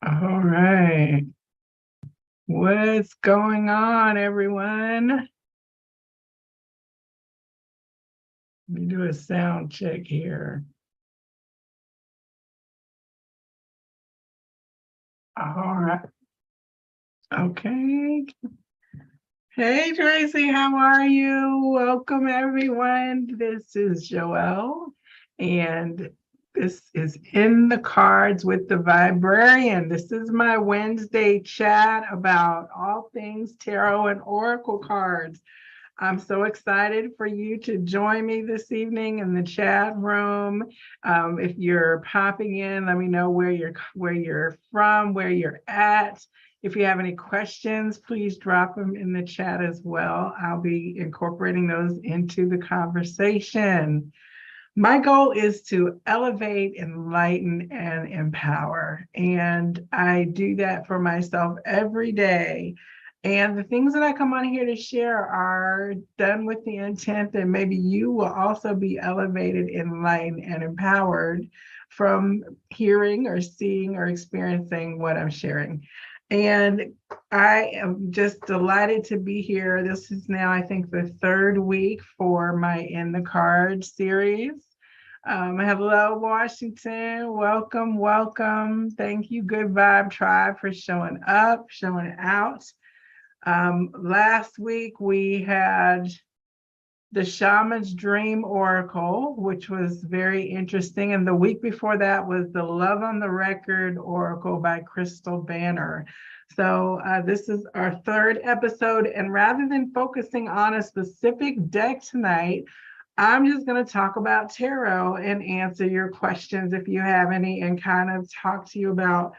All right. What's going on, everyone? Let me do a sound check here. All right. Okay. Hey, Tracy, how are you? Welcome, everyone. This is Joelle, and this is In the Cards with the Viberarian. This is my Wednesday chat about all things tarot and oracle cards. I'm so excited for you to join me this evening in the chat room. If you're popping in, let me know where you're from, where you're at. If you have any questions, please drop them in the chat as well. I'll be incorporating those into the conversation. My goal is to elevate, enlighten, and empower. And I do that for myself every day. And the things that I come on here to share are done with the intent that maybe you will also be elevated, enlightened, and empowered from hearing or seeing or experiencing what I'm sharing. And I am just delighted to be here. This is now, I think, the third week for my In the Cards series. Hello, Washington. Welcome, welcome. Thank you, Good Vibe Tribe, for showing up, showing out. Last week we had the Shaman's Dream Oracle, which was very interesting. And the week before that was the Love on the Record Oracle by Crystal Banner. So this is our third episode. And rather than focusing on a specific deck tonight, I'm just going to talk about tarot and answer your questions if you have any, and kind of talk to you about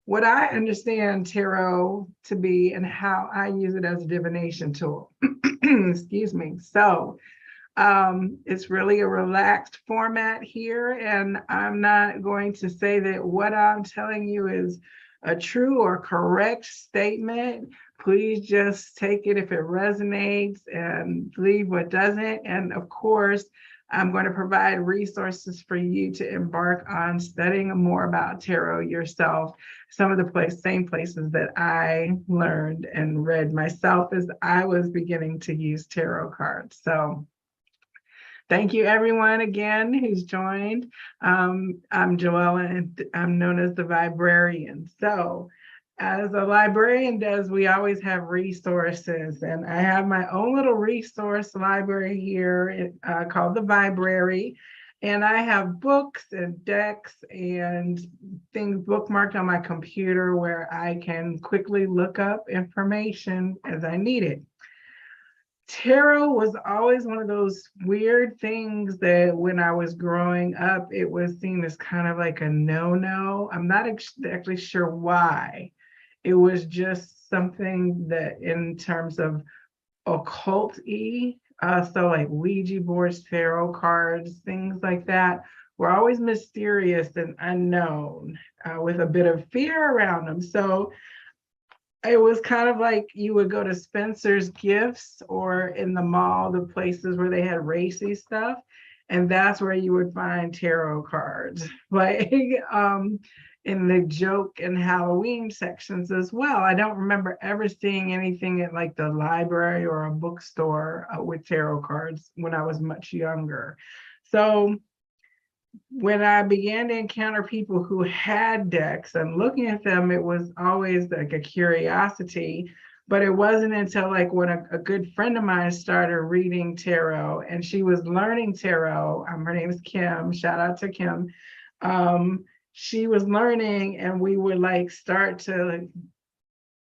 what I understand tarot to be and how I use it as a divination tool. Excuse me. So it's really a relaxed format here, and I'm not going to say that what I'm telling you is a true or correct statement. Please just take it if it resonates and leave what doesn't. And of course, I'm going to provide resources for you to embark on studying more about tarot yourself. Some of the same places that I learned and read myself as I was beginning to use tarot cards. So thank you, everyone, again, who's joined. I'm Joelle, and I'm known as the Viberarian. So as a librarian does, we always have resources, and I have my own little resource library here called the Viberary, and I have books and decks and things bookmarked on my computer where I can quickly look up information as I need it. Tarot was always one of those weird things that when I was growing up, it was seen as kind of like a no-no. I'm not actually sure why. It was just something that in terms of occult-y, so like Ouija boards, tarot cards, things like that, were always mysterious and unknown, with a bit of fear around them. So it was kind of like you would go to Spencer's Gifts or in the mall, the places where they had racy stuff, and that's where you would find tarot cards, like in the joke and Halloween sections as well. I don't remember ever seeing anything at like the library or a bookstore with tarot cards when I was much younger. So when I began to encounter people who had decks and looking at them, it was always like a curiosity. But it wasn't until like when a good friend of mine started reading tarot, and she was learning tarot. Her name is Kim. Shout out to Kim. She was learning, and we would like start to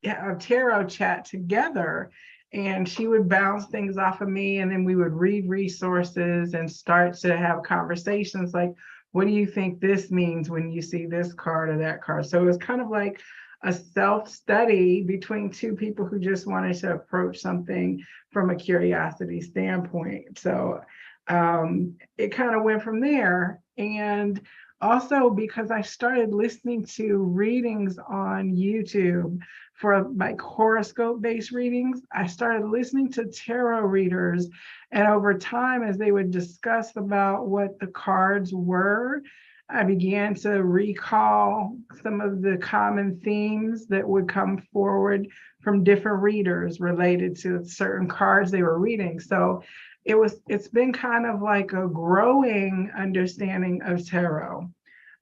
have tarot chat together. And she would bounce things off of me, and then we would read resources and start to have conversations like, what do you think this means when you see this card or that card? So it was kind of like a self-study between two people who just wanted to approach something from a curiosity standpoint. So it kind of went from there. And also because I started listening to readings on YouTube for like horoscope-based readings, I started listening to tarot readers. And over time, as they would discuss about what the cards were, I began to recall some of the common themes that would come forward from different readers related to certain cards they were reading. So it's been kind of like a growing understanding of tarot.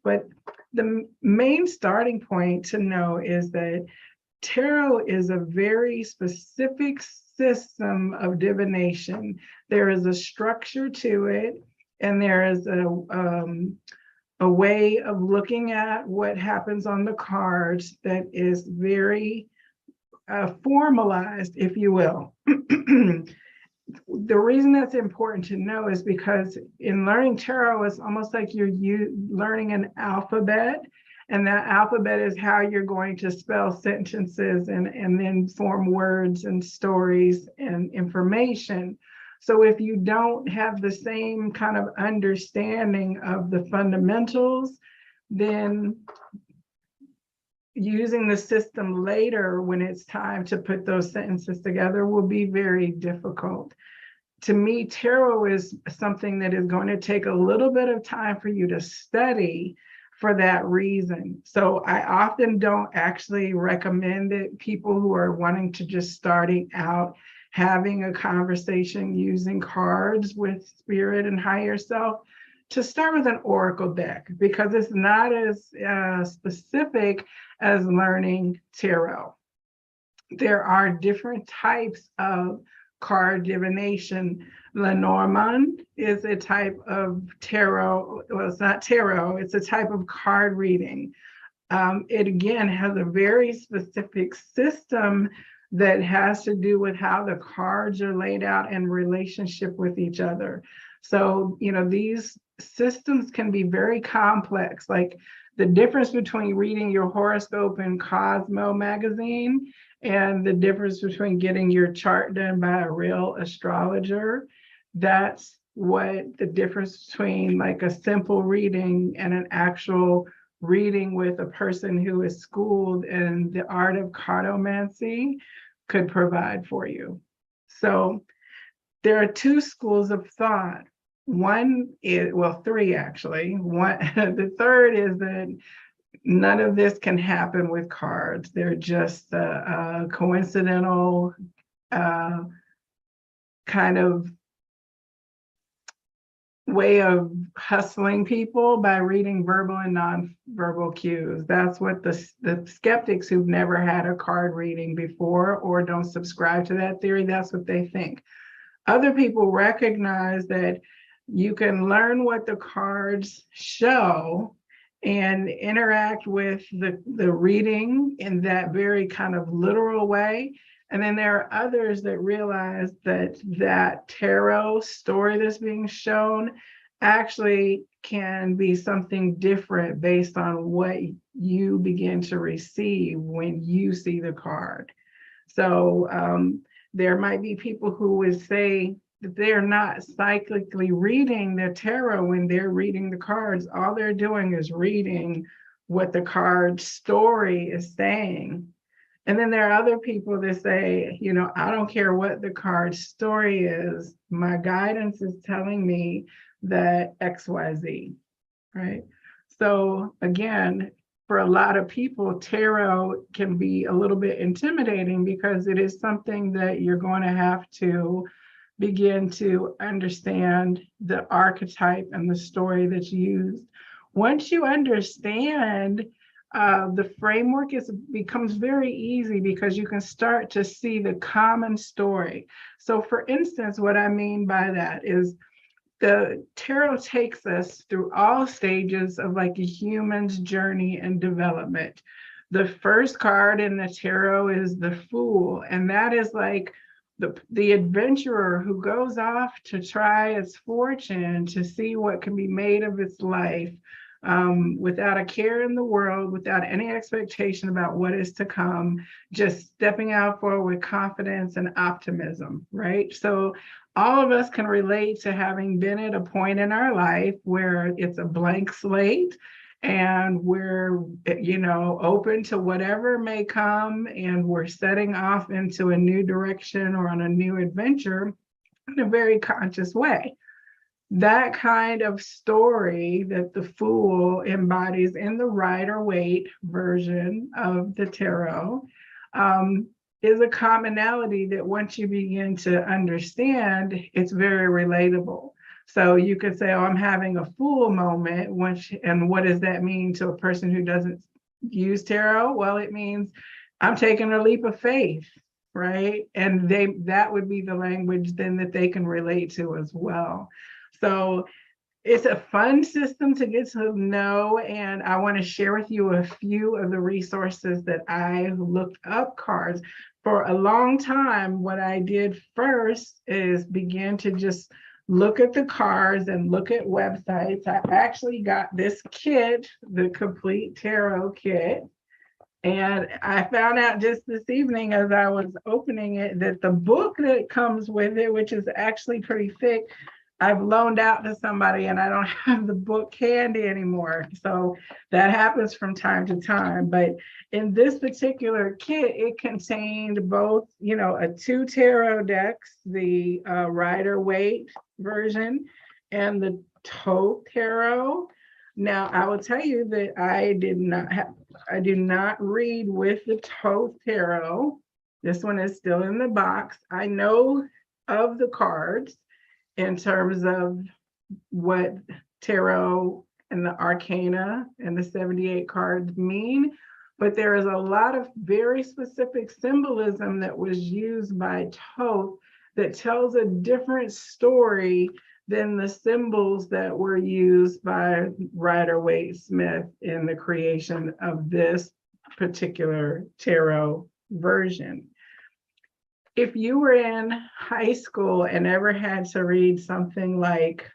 But the main starting point to know is that tarot is a very specific system of divination. There is a structure to it, and there is a way of looking at what happens on the cards that is very formalized, if you will. The reason that's important to know is because in learning tarot, it's almost like you're learning an alphabet, and that alphabet is how you're going to spell sentences and then form words and stories and information. So if you don't have the same kind of understanding of the fundamentals, then using the system later when it's time to put those sentences together will be very difficult. To me, tarot is something that is going to take a little bit of time for you to study for that reason. So I often don't actually recommend it. People who are wanting to just starting out having a conversation using cards with spirit and higher self, to start with an oracle deck, because it's not as specific as learning tarot. There are different types of card divination. Lenormand is a type of tarot. Well, it's not tarot, it's a type of card reading. It again has a very specific system that has to do with how the cards are laid out in relationship with each other. So, these systems can be very complex. Like the difference between reading your horoscope in Cosmo magazine and the difference between getting your chart done by a real astrologer, that's what the difference between like a simple reading and an actual reading with a person who is schooled in the art of cartomancy could provide for you. So there are two schools of thought. One is, well, three actually. One, the third is that none of this can happen with cards. They're just a coincidental kind of way of hustling people by reading verbal and non-verbal cues. That's what the skeptics who've never had a card reading before or don't subscribe to that theory, that's what they think. Other people recognize that you can learn what the cards show and interact with the reading in that very kind of literal way. And then there are others that realize that tarot story that's being shown actually can be something different based on what you begin to receive when you see the card. So there might be people who would say that they're not cyclically reading the tarot when they're reading the cards. All they're doing is reading what the card story is saying. And then there are other people that say, I don't care what the card story is, my guidance is telling me that XYZ, right? So again, for a lot of people, tarot can be a little bit intimidating because it is something that you're going to have to begin to understand the archetype and the story that's used. Once you understand the framework, becomes very easy because you can start to see the common story. So for instance, what I mean by that is the tarot takes us through all stages of like a human's journey and development. The first card in the tarot is the Fool, and that is like the adventurer who goes off to try its fortune, to see what can be made of its life, without a care in the world, without any expectation about what is to come, just stepping out forward with confidence and optimism, right? So all of us can relate to having been at a point in our life where it's a blank slate and we're, open to whatever may come, and we're setting off into a new direction or on a new adventure in a very conscious way. that kind of story that the Fool embodies in the Rider Waite version of the tarot is a commonality that once you begin to understand, it's very relatable. So you could say, oh, I'm having a Fool moment. And what does that mean to a person who doesn't use tarot? Well, it means I'm taking a leap of faith, right? And that would be the language then that they can relate to as well. So it's a fun system to get to know, and I want to share with you a few of the resources that I looked up cards. For a long time, what I did first is begin to just look at the cards and look at websites. I actually got this kit, the Complete Tarot Kit, and I found out just this evening as I was opening it that the book that comes with it, which is actually pretty thick, I've loaned out to somebody and I don't have the book handy anymore. So that happens from time to time. But in this particular kit, it contained both, a 2 tarot decks, the Rider Waite version and the Thoth Tarot. Now, I will tell you that I do not read with the Thoth Tarot. This one is still in the box. I know of the cards in terms of what tarot and the arcana and the 78 cards mean, but there is a lot of very specific symbolism that was used by Thoth that tells a different story than the symbols that were used by Rider Waite Smith in the creation of this particular tarot version. If you were in high school and ever had to read something like,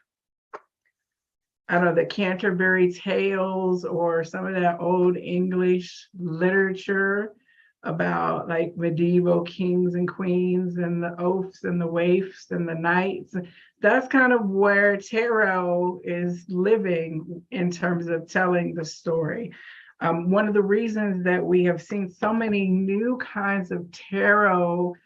I don't know, the Canterbury Tales or some of that old English literature about like medieval kings and queens and the oaths and the waifs and the knights, that's kind of where tarot is living in terms of telling the story. One of the reasons that we have seen so many new kinds of tarot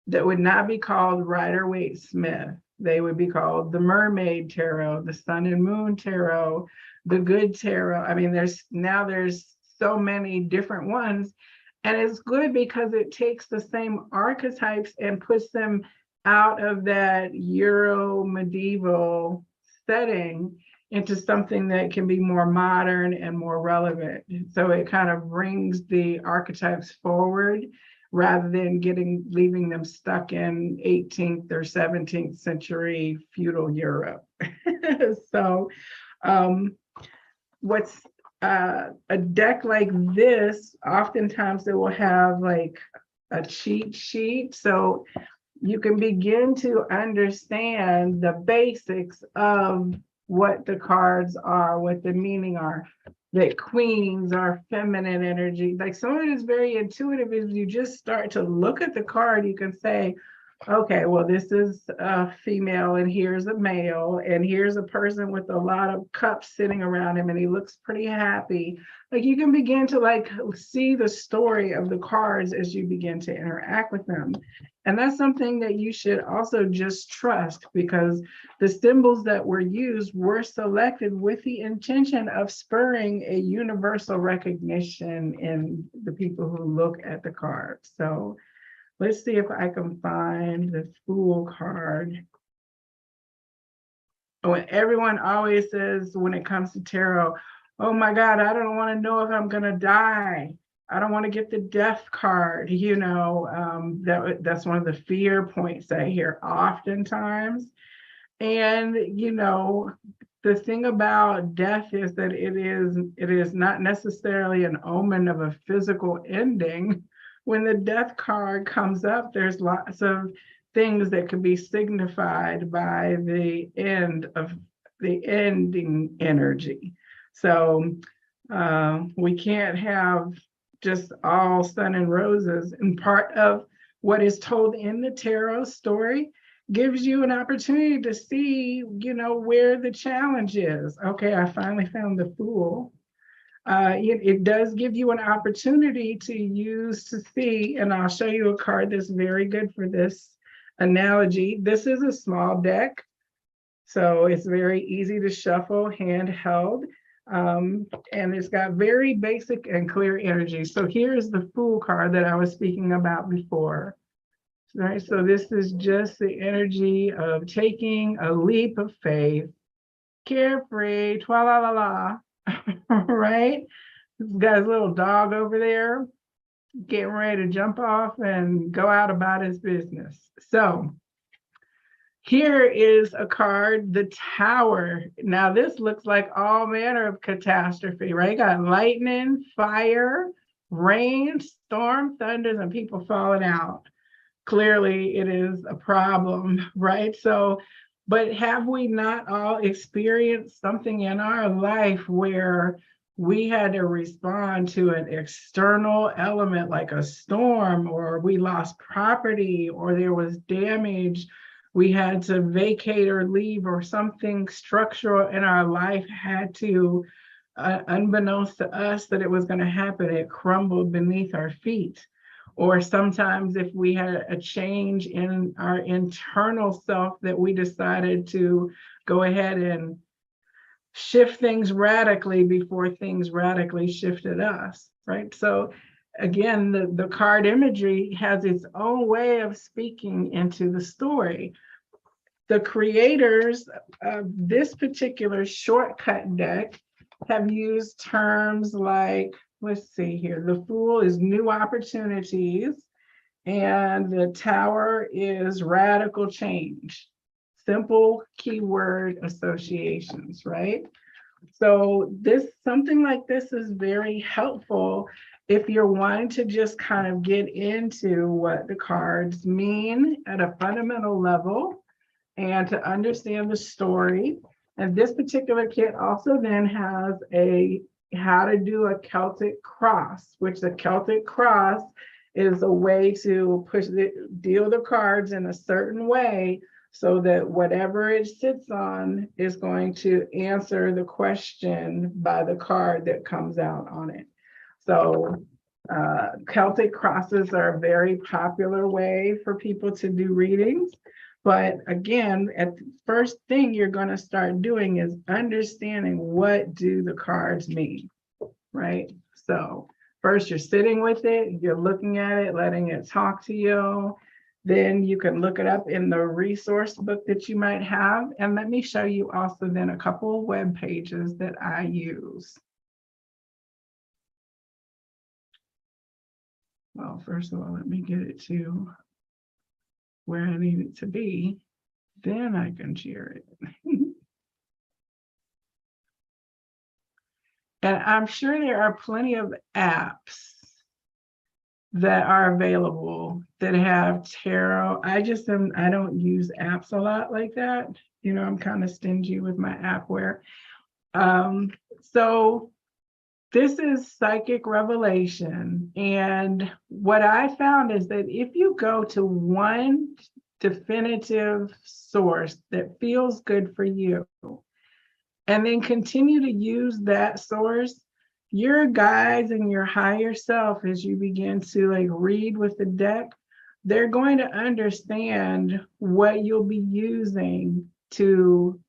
that would not be called Rider Waite Smith. They would be called the Mermaid Tarot, the Sun and Moon Tarot, the Good Tarot. I mean, there's so many different ones. And it's good because it takes the same archetypes and puts them out of that Euro medieval setting into something that can be more modern and more relevant. So it kind of brings the archetypes forward rather than leaving them stuck in 18th or 17th century feudal Europe. So what's a deck like this, oftentimes it will have like a cheat sheet. So you can begin to understand the basics of what the cards are, what the meaning are. That queens are feminine energy. Like some of it is very intuitive. As you just start to look at the card, you can say, okay, well, this is a female and here's a male and here's a person with a lot of cups sitting around him and he looks pretty happy. Like you can begin to like see the story of the cards as you begin to interact with them. And that's something that you should also just trust, because the symbols that were used were selected with the intention of spurring a universal recognition in the people who look at the cards. So let's see if I can find the Fool card. Oh, and everyone always says when it comes to tarot, oh my God, I don't want to know if I'm going to die. I don't want to get the death card. That's one of the fear points I hear oftentimes. And, the thing about death is that it is not necessarily an omen of a physical ending. When the death card comes up, there's lots of things that can be signified by the ending energy. So we can't have just all sun and roses. And part of what is told in the tarot story gives you an opportunity to see, where the challenge is. Okay, I finally found the Fool. It does give you an opportunity to see, and I'll show you a card that's very good for this analogy. This is a small deck. So it's very easy to shuffle, handheld, and it's got very basic and clear energy. So here's the Fool card that I was speaking about before. Right, so this is just the energy of taking a leap of faith, carefree, twa la la la, right? This guy's little dog over there getting ready to jump off and go out about his business. So here is a card, the Tower. Now this looks like all manner of catastrophe, right? Got lightning, fire, rain, storm, thunders, and people falling out. Clearly it is a problem, right? So, but have we not all experienced something in our life where we had to respond to an external element like a storm, or we lost property, or there was damage, we had to vacate or leave, or something structural in our life had to, unbeknownst to us that it was going to happen, it crumbled beneath our feet. Or sometimes if we had a change in our internal self that we decided to go ahead and shift things radically before things radically shifted us, right? So again, the card imagery has its own way of speaking into the story. The creators of this particular shortcut deck have used terms like, let's see here, the Fool is new opportunities, and the Tower is radical change. Simple keyword associations, right? So something like this is very helpful if you're wanting to just kind of get into what the cards mean at a fundamental level and to understand the story. And this particular kit also then has how to do a Celtic cross, which the Celtic cross is a way to deal the cards in a certain way so that whatever it sits on is going to answer the question by the card that comes out on it. So Celtic crosses are a very popular way for people to do readings. But again, at the first thing you're going to start doing is understanding, what do the cards mean, right? So first you're sitting with it, you're looking at it, letting it talk to you. Then you can look it up in the resource book that you might have. And let me show you also then a couple of web pages that I use. Well, first of all, let me get it to where I need it to be. Then I can share it. And I'm sure there are plenty of apps that are available that have tarot. I don't use apps a lot like that. You know, I'm kind of stingy with my appware. So this is psychic revelation. And what I found is that if you go to one definitive source that feels good for you, and then continue to use that source, your guides and your higher self, as you begin to like read with the deck, they're going to understand what you'll be using to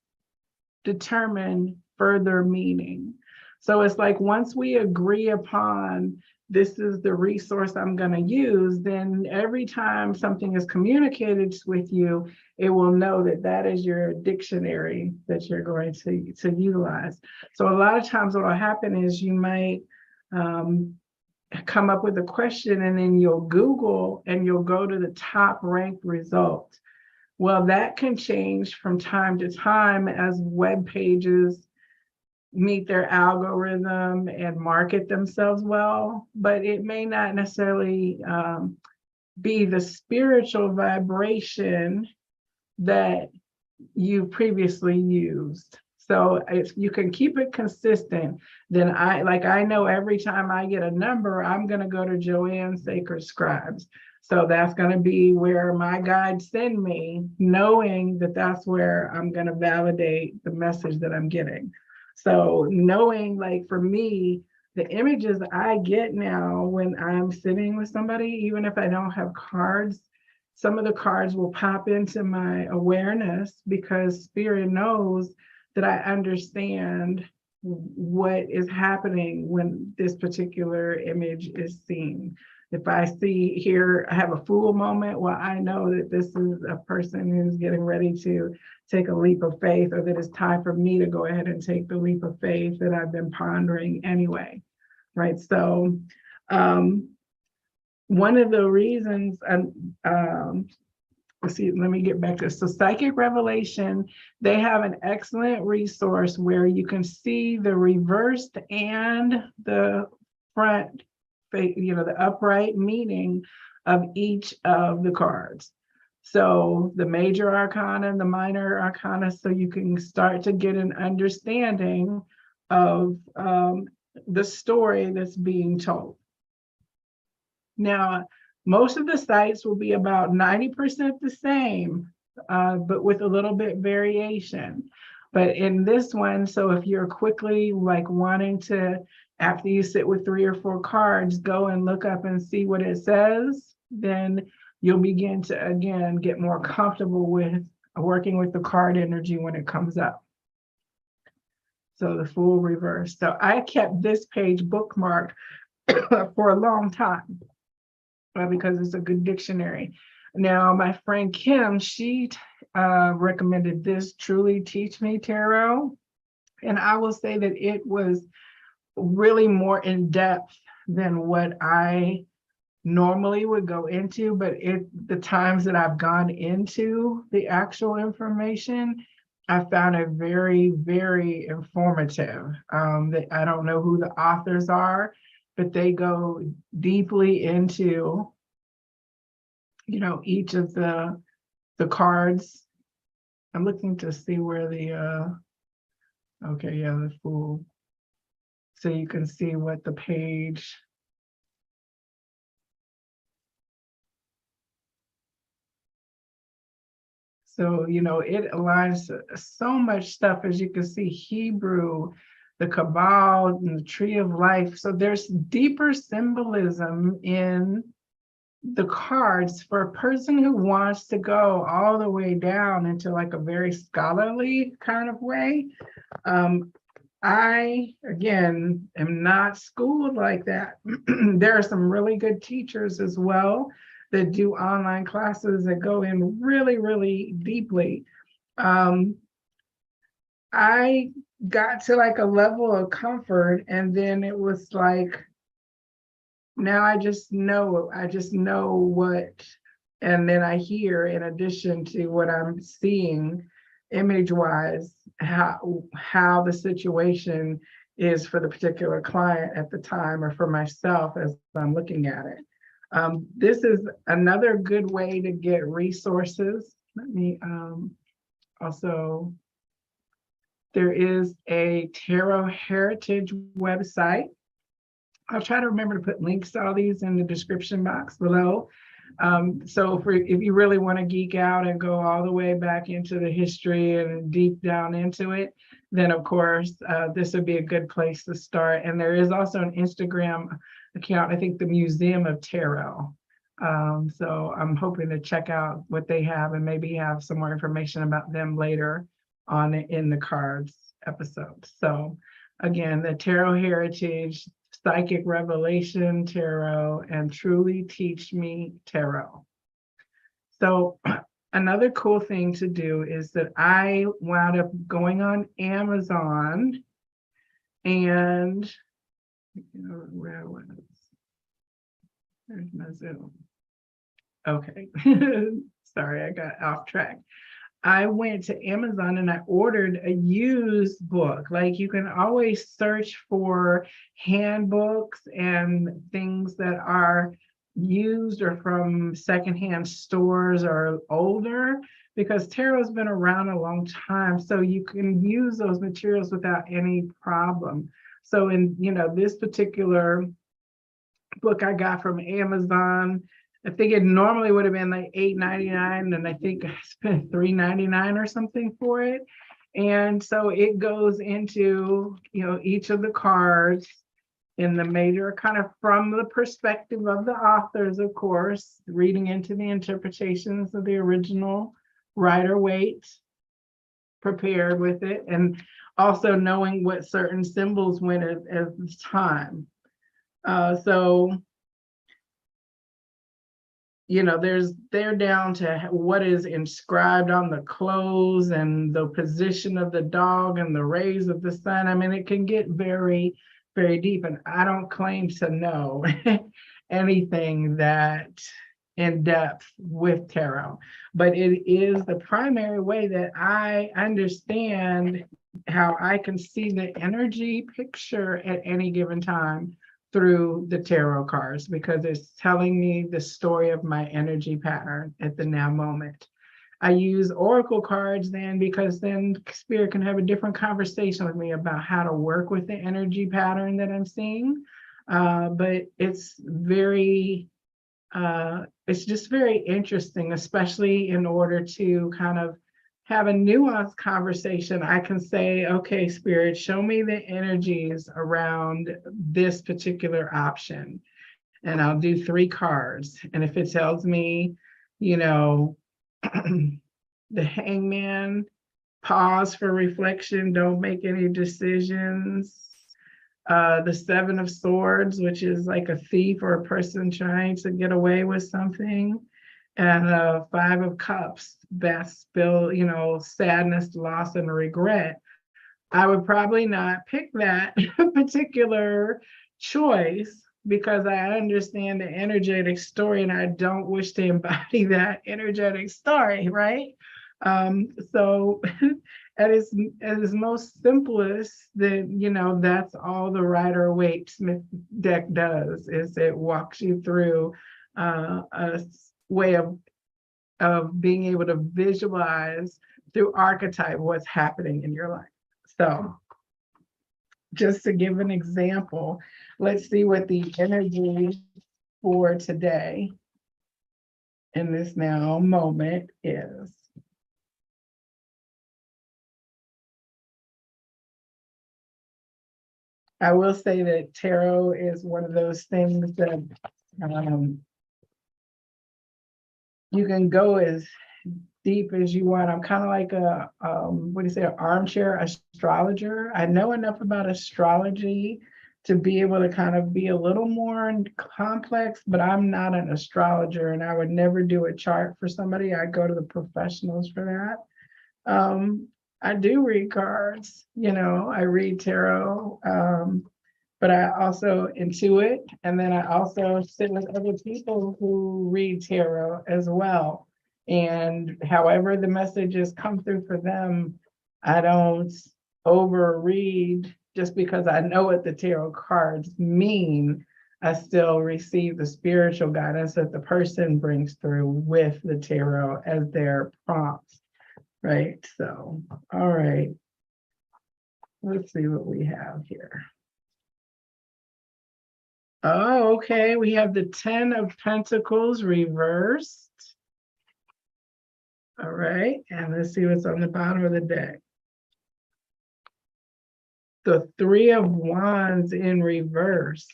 determine further meaning. So it's like once we agree upon this is the resource I'm going to use, then every time something is communicated with you, it will know that that is your dictionary that you're going to utilize. So a lot of times what will happen is you might come up with a question and then you'll Google and you'll go to the top ranked result. Well, that can change from time to time as web pages meet their algorithm and market themselves well, but it may not necessarily be the spiritual vibration that you previously used. So if you can keep it consistent, then I know every time I get a number, I'm going to go to Joanne's Sacred Scribes. So that's going to be where my guides send me, knowing that that's where I'm going to validate the message that I'm getting. So knowing, like for me, the images I get now when I'm sitting with somebody, even if I don't have cards, some of the cards will pop into my awareness because Spirit knows that I understand what is happening when this particular image is seen. If I see here, I have a fool moment, well, I know that this is a person who's getting ready to take a leap of faith, or that it's time for me to go ahead and take the leap of faith that I've been pondering anyway, right? So one of the reasons, let's see, let me get back to this. So Psychic Revelation, they have an excellent resource where you can see the reversed and the front, the upright meaning of each of the cards. So the major arcana and the minor arcana, so you can start to get an understanding of the story that's being told. Now, most of the sites will be about 90% the same, but with a little bit variation. But in this one, so if you're quickly like wanting to, after you sit with 3 or 4 cards, go and look up and see what it says, then you'll begin to, again, get more comfortable with working with the card energy when it comes up. So the Fool reverse. So I kept this page bookmarked for a long time because it's a good dictionary. Now, my friend Kim, she recommended this Truly Teach Me Tarot. And I will say that it was really more in depth than what I normally would go into, but the times that I've gone into the actual information, I found it very, very informative. I don't know who the authors are, but they go deeply into, each of the cards. I'm looking to see where the Fool. So you can see what the page. So, it aligns so much stuff, as you can see, Hebrew, the Kabbalah, and the Tree of Life. So there's deeper symbolism in the cards for a person who wants to go all the way down into like a very scholarly kind of way. I, again, am not schooled like that. There are some really good teachers as well that do online classes that go in really, really deeply. I got to like a level of comfort, and then it was like, now I just know what, and then I hear, in addition to what I'm seeing image-wise, how the situation is for the particular client at the time, or for myself as I'm looking at it. This is another good way to get resources. Let me also, there is a Tarot Heritage website. I'll try to remember to put links to all these in the description box below. So if you really want to geek out and go all the way back into the history and deep down into it, then of course, this would be a good place to start. And there is also an Instagram account, I think the Museum of Tarot. So I'm hoping to check out what they have and maybe have some more information about them later on in the cards episode. So again, the Tarot Heritage, Psychic Revelation Tarot, and Truly Teach Me Tarot. So another cool thing to do is that I wound up going on Amazon, and where was, there's my Zoom. Okay, sorry, I got off track. I went to Amazon and I ordered a used book. Like, you can always search for handbooks and things that are used or from secondhand stores or older, because tarot's been around a long time. So you can use those materials without any problem. So in, this particular book I got from Amazon, I think it normally would have been like $8.99, and I think I spent $3.99 or something for it. And so it goes into, each of the cards, in the major, kind of from the perspective of the authors, of course, reading into the interpretations of the original Rider Waite, prepared with it, and also knowing what certain symbols went at the time. So, you know, they're down to what is inscribed on the clothes and the position of the dog and the rays of the sun. I mean, it can get very, very deep, and I don't claim to know anything that in depth with tarot, but it is the primary way that I understand how I can see the energy picture at any given time through the tarot cards, because it's telling me the story of my energy pattern at the now moment. I use oracle cards then because then spirit can have a different conversation with me about how to work with the energy pattern that I'm seeing. But it's just very interesting, especially in order to kind of have a nuanced conversation. I can say, okay, spirit, show me the energies around this particular option. And I'll do 3 cards. And if it tells me, you know, the hangman, pause for reflection, don't make any decisions. The 7 of Swords, which is like a thief or a person trying to get away with something. And 5 of Cups, that's still, you know, sadness, loss, and regret. I would probably not pick that particular choice because I understand the energetic story and I don't wish to embody that energetic story, right? So at its most simplest, you know, that's all the Rider Waite Smith deck does, is it walks you through a way of being able to visualize through archetype what's happening in your life. So just to give an example, let's see what the energy for today in this now moment is. I will say that tarot is one of those things that you can go as deep as you want. I'm kind of like a, what do you say, an armchair astrologer. I know enough about astrology to be able to kind of be a little more complex, but I'm not an astrologer and I would never do a chart for somebody. I go to the professionals for that. I do read cards, you know, I read tarot, but I also intuit, and then I also sit with other people who read tarot as well. And however the messages come through for them, I don't overread just because I know what the tarot cards mean. I still receive the spiritual guidance that the person brings through with the tarot as their prompts. Right, so, all right. Let's see what we have here. Oh, okay, we have the 10 of Pentacles reversed. All right, and let's see what's on the bottom of the deck. The 3 of Wands in reverse.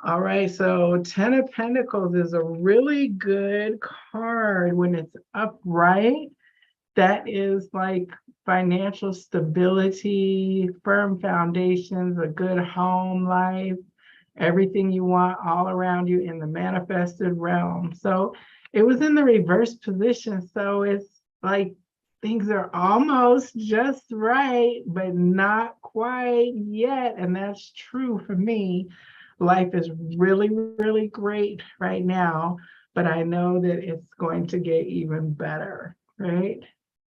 All right, so 10 of Pentacles is a really good card when it's upright. That is like financial stability, firm foundations, a good home life, everything you want all around you in the manifested realm. So it was in the reverse position. So it's like things are almost just right, but not quite yet. And that's true for me. Life is really, really great right now, but I know that it's going to get even better, right?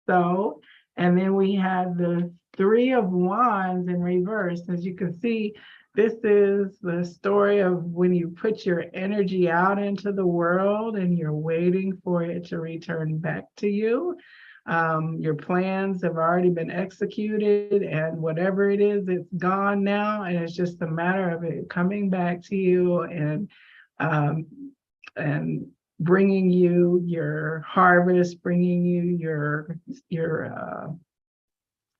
So, and then we have the 3 of Wands in reverse. As you can see, this is the story of when you put your energy out into the world and you're waiting for it to return back to you. Your plans have already been executed, and whatever it is, it's gone now. And it's just a matter of it coming back to you and bringing you your harvest, bringing you your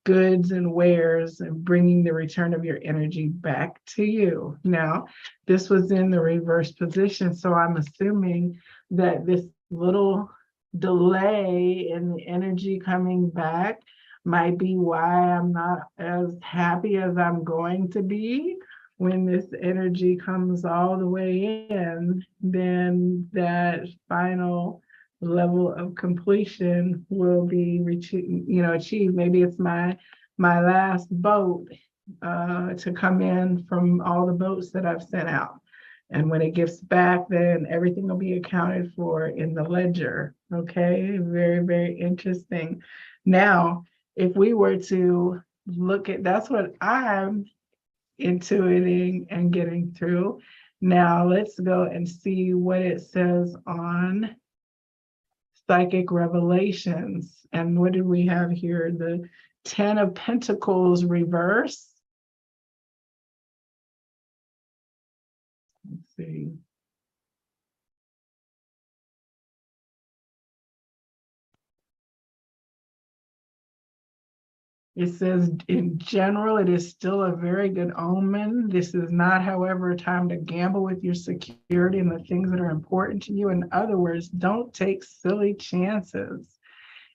goods and wares and bringing the return of your energy back to you. Now, this was in the reverse position, so I'm assuming that this little delay in the energy coming back might be why I'm not as happy as I'm going to be. When this energy comes all the way in, then that final level of completion will be achieved. Maybe it's my last boat to come in from all the boats that I've sent out. And when it gets back, then everything will be accounted for in the ledger. Okay, very, very interesting. Now, if we were to look at, that's what I'm intuiting and getting through. Now let's go and see what it says on Psychic Revelations. And what did we have here? The 10 of Pentacles reverse. Let's see. It says, in general, it is still a very good omen. This is not, however, a time to gamble with your security and the things that are important to you. In other words, don't take silly chances.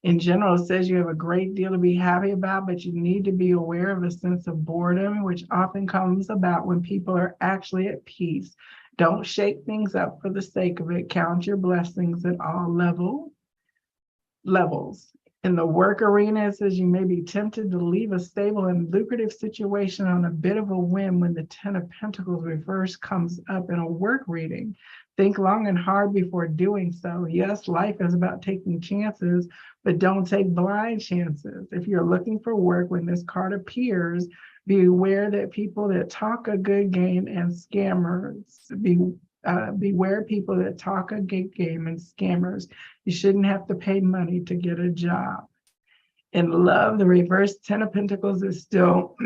In general, it says you have a great deal to be happy about, but you need to be aware of a sense of boredom, which often comes about when people are actually at peace. Don't shake things up for the sake of it. Count your blessings at all levels. In the work arena, it says you may be tempted to leave a stable and lucrative situation on a bit of a whim when the 10 of Pentacles reverse comes up in a work reading. Think long and hard before doing so. Yes, life is about taking chances, but don't take blind chances. If you're looking for work when this card appears, be aware that people that talk a good game and scammers, beware people that talk a good game and scammers. You shouldn't have to pay money to get a job. In love, the reverse 10 of Pentacles is still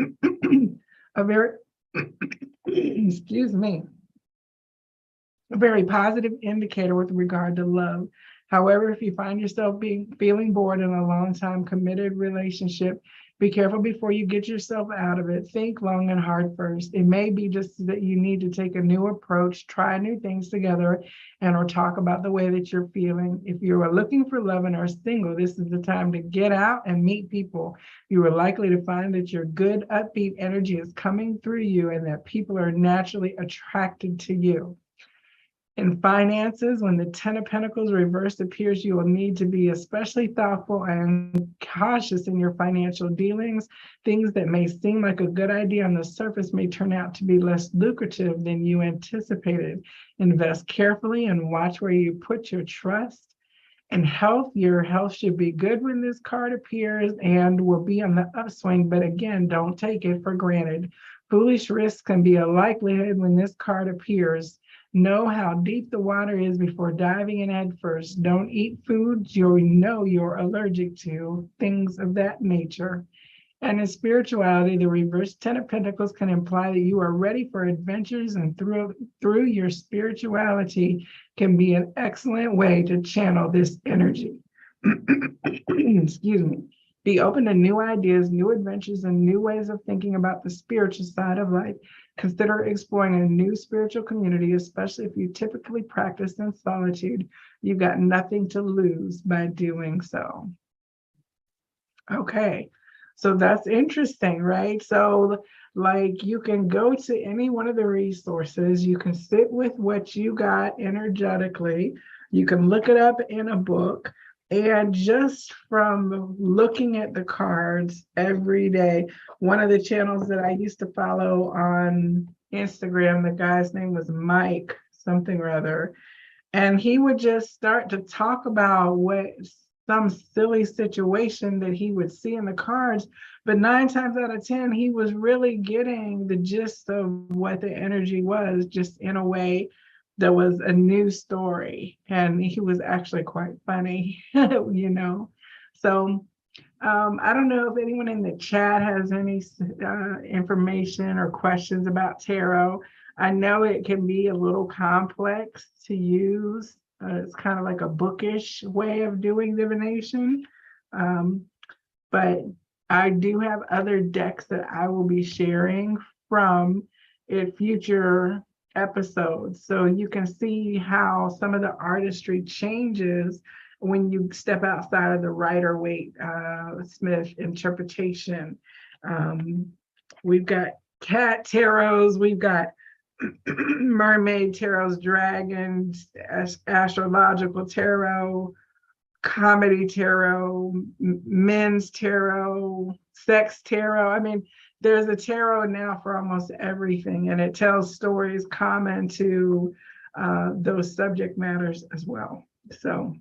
a very, excuse me, a very positive indicator with regard to love. However, if you find yourself feeling bored in a long time committed relationship, be careful before you get yourself out of it. Think long and hard first. It may be just that you need to take a new approach, try new things together, and or talk about the way that you're feeling. If you are looking for love and are single, this is the time to get out and meet people. You are likely to find that your good, upbeat energy is coming through you and that people are naturally attracted to you. In finances, when the 10 of Pentacles reversed appears, you will need to be especially thoughtful and cautious in your financial dealings. Things that may seem like a good idea on the surface may turn out to be less lucrative than you anticipated. Invest carefully and watch where you put your trust. In health, your health should be good when this card appears and will be on the upswing, but again, don't take it for granted. Foolish risks can be a likelihood when this card appears. Know how deep the water is before diving in head first. Don't eat foods you know you're allergic to, things of that nature. And in spirituality, the reverse 10 of Pentacles can imply that you are ready for adventures, and through your spirituality can be an excellent way to channel this energy. Excuse me. Be open to new ideas, new adventures, and new ways of thinking about the spiritual side of life. Consider exploring a new spiritual community, especially if you typically practice in solitude. You've got nothing to lose by doing so. Okay, so that's interesting, right? So, like, you can go to any one of the resources, you can sit with what you got energetically, you can look it up in a book. And just from looking at the cards every day, one of the channels that I used to follow on Instagram, the guy's name was Mike something or other, and he would just start to talk about some silly situation that he would see in the cards, but 9 times out of 10, he was really getting the gist of what the energy was, just in a way that was a new story, and he was actually quite funny, you know. So I don't know if anyone in the chat has any information or questions about tarot. I know it can be a little complex to use. It's kind of like a bookish way of doing divination, but I do have other decks that I will be sharing from in future episodes. So you can see how some of the artistry changes when you step outside of the Rider Waite Smith interpretation. We've got cat tarots, we've got mermaid tarots, dragons, astrological tarot, comedy tarot, men's tarot, sex tarot. I mean, there's a tarot now for almost everything, and it tells stories common to those subject matters as well. So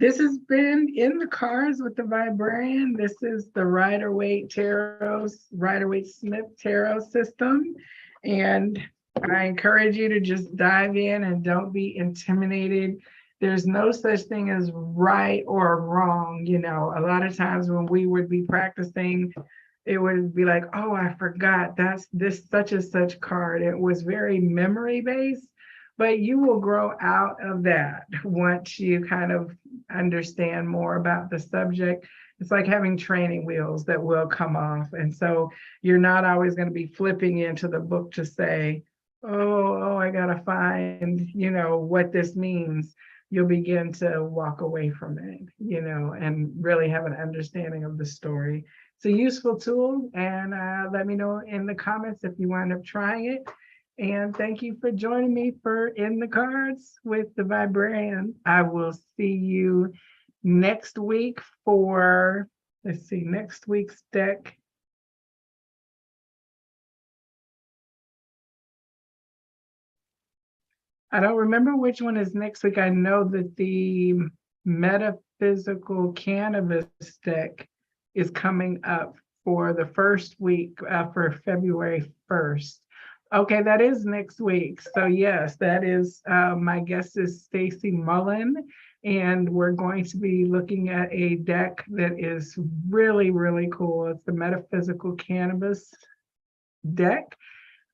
this has been In the Cards with the Viberarian. This is the Rider Waite Rider Waite Smith tarot system. And I encourage you to just dive in and don't be intimidated. There's no such thing as right or wrong. You know, a lot of times when we would be practicing, it would be like, oh, I forgot that's this such and such card. It was very memory based, but you will grow out of that once you kind of understand more about the subject. It's like having training wheels that will come off. And so you're not always going to be flipping into the book to say, oh, I got to find, what this means. You'll begin to walk away from it, and really have an understanding of the story. It's a useful tool, and let me know in the comments if you wind up trying it. And thank you for joining me for In the Cards with the Viberarian. I will see you next week for, next week's deck. I don't remember which one is next week. I know that the metaphysical cannabis deck is coming up for the first week for February 1st. Okay, that is next week. So yes, that is, my guest is Stacy Mullen, and we're going to be looking at a deck that is really, really cool. It's the Metaphysical Cannabis deck.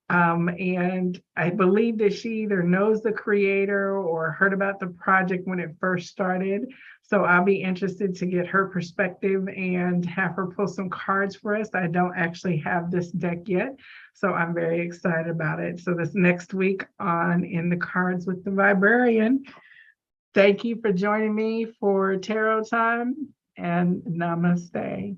And I believe that she either knows the creator or heard about the project when it first started. So I'll be interested to get her perspective and have her pull some cards for us. I don't actually have this deck yet, so I'm very excited about it. So this next week on In the Cards with the Viberarian. Thank you for joining me for Tarot Time, and namaste.